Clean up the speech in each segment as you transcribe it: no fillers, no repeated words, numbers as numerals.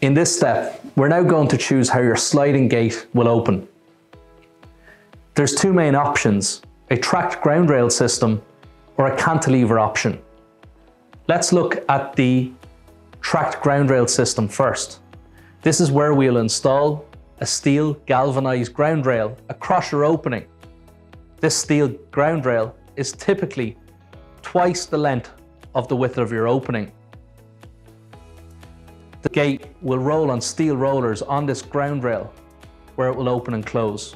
In this step, we're now going to choose how your sliding gate will open. There's two main options, a tracked ground rail system or a cantilever option. Let's look at the tracked ground rail system first. This is where we'll install a steel galvanized ground rail across your opening. This steel ground rail is typically twice the length of the width of your opening. The gate will roll on steel rollers on this ground rail where it will open and close.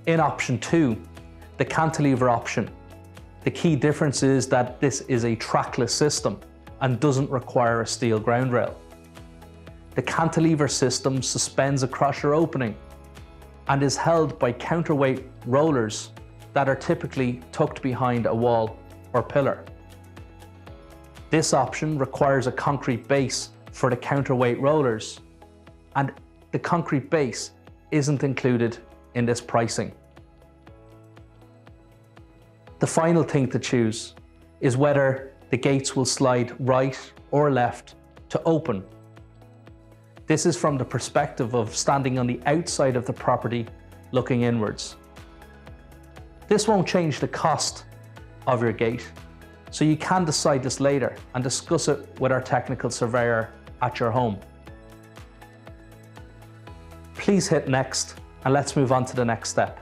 In option 2, the cantilever option, the key difference is that this is a trackless system and doesn't require a steel ground rail. The cantilever system suspends across your opening and is held by counterweight rollers that are typically tucked behind a wall or pillar. This option requires a concrete base for the counterweight rollers, and the concrete base isn't included in this pricing. The final thing to choose is whether the gates will slide right or left to open. This is from the perspective of standing on the outside of the property looking inwards. This won't change the cost of your gate, so you can decide this later and discuss it with our technical surveyor at your home. Please hit next and let's move on to the next step.